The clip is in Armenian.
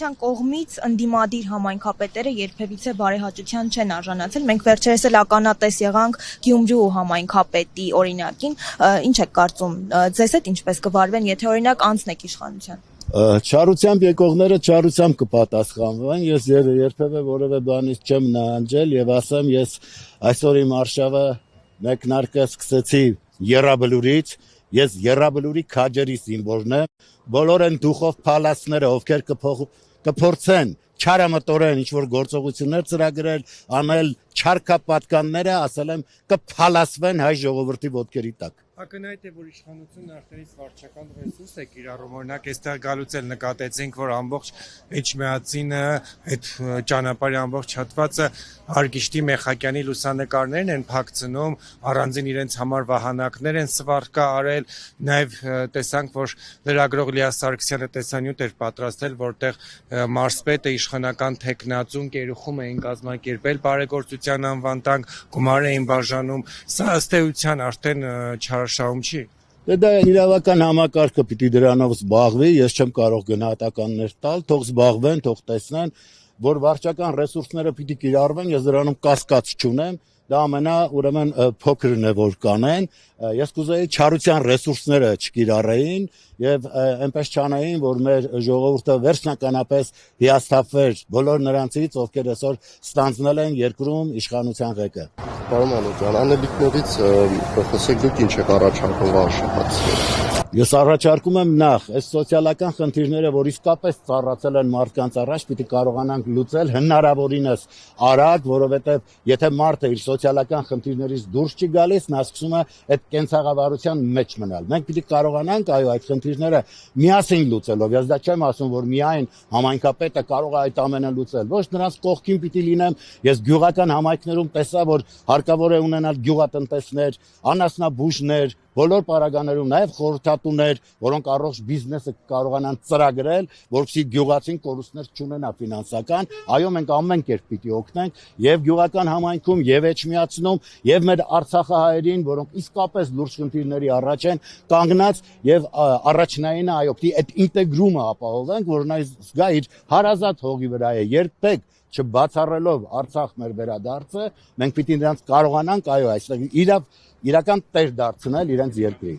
կառավարության կողմից ընդդիմադիր համայնքապետերը երբևիցե բարեհաճության չեն արժանացել։ Մենք վերջերս էլ ականատես եղանք Գյումրու համայնքապետի օրինակին։ Ինչ եք կարծում, ձեզ հետ ինչպես կվարվեն, եթե օրինակ անցնեք իշխանության։ Չարությամբ եկողները չարությամբ կպատասխանվեն։ Ես երբևէ որևէ բանից չեմ նահանջել եւ ասեմ, ես այսօր իմ արշավը մեկնարկը սկսեցի Եռաբլուրից, ես Եռաբլուրի քաջերի զինվորն եմ, բոլոր են դուխով փալասները, ովքեր կփորձեն չարամտորեն ինչ-որ գործողություններ ծրագրել, անել չարքապատկանները, ասել եմ, կփալասվեն հայ ժողովրդի ոտքերի տակ։ Ակնհայտ է, որ իշխանությունն արդենից վարչական ռեսուրս է կիրառում, օրինակ այստեղ գալուց էլ նկատեցինք, որ ամբողջ Էջմիածինը, այդ ճանապարհի ամբողջ հատվածը Արգիշտի Մեխակյանի լուսանկարներն են փակցնում, առանձին իրենց համար վահանակներ են սվարկա արել, նաև տեսանք, որ լրագրող Լիա Սարգսյանը տեսանյութ էր պատրաստել, որտեղ մարզպետը իշխանական թեկնածուն կերուխում էին կազմակերպել բարեգործության անվան տակ, գումար էին բաժանում, սա ըստ էության արդեն չարաշահում չի։ Դա իրավական համակարգը պիտի դրանով զբաղվի, ես չեմ կարող գնահատականներ տալ, թող զբաղվեն, թող տեսնեն, որ վարչական ռեսուրսները պիտի կիրառվեն, ես դրանում կասկած չունեմ, դա ուրեմն փոքրն է, որ կանեն, ես կուզեի չարության ռեսուրսները չկիրառեին եւ այնպես չանային, որ մեր ժողովուրդը վերջնականապես հիասթափվեր բոլոր նրանցից, ովքեր այսօր ստանձնել են երկրում իշխանության ղեկը։ Պարոն Մանուկյան, անելիքներից խոսեք դուք ինչ եք առաջարկում վարշապացիներ։ Ես առաջարկում եմ նախ, այս սոցիալական խնդիրները, որ իսկապես ծառացել են մարդկանց առաջ, պիտի կարողանանք լուծել հնարավորինս արագ, որովհետև եթե մարդը իր սոցիալական խնդիրներից դուրս չի գալիս, նա սկսում է այդ կենցաղավարության մեջ մնալ։ Մենք պիտի կարողանանք, այո, այդ խնդիրները միասին լուծելով, ես դա չեմ ասում, որ միայն համայնքապետը կարող է այդ ամենը լուծել, ոչ նրանց կողքին պիտի լինեմ, ես գյուղական համայնքներում տեսա, որ հարկավոր է ունենալ գյուղատնտեսներ, անասնաբուժներ, բոլոր պարագաներում նաև խորհրդատուներ, որոնք առողջ բիզնեսը կարողանան ծրագրել, որպեսզի գյուղացին կորուստներ չունենա ֆինանսական, այո, մենք ամեն կերպ պիտի օգնենք եւ գյուղական համայնքում, եւ Էջմիածնում, եւ մեր արցախահայերին, որոնք իսկապես լուրջ խնդիրների առաջ են կանգնած եւ առաջնայինը, այո, պիտի այդ ինտեգրումը ապահովենք, որ նա զգա իր հարազատ հողի վրա է, երբեք չբացառելով Արցախ մեր վերադարձը, մենք պիտի նրանց կարողանանք, այո, այստեղ իրական տեր դարձնել իրենց երկրի։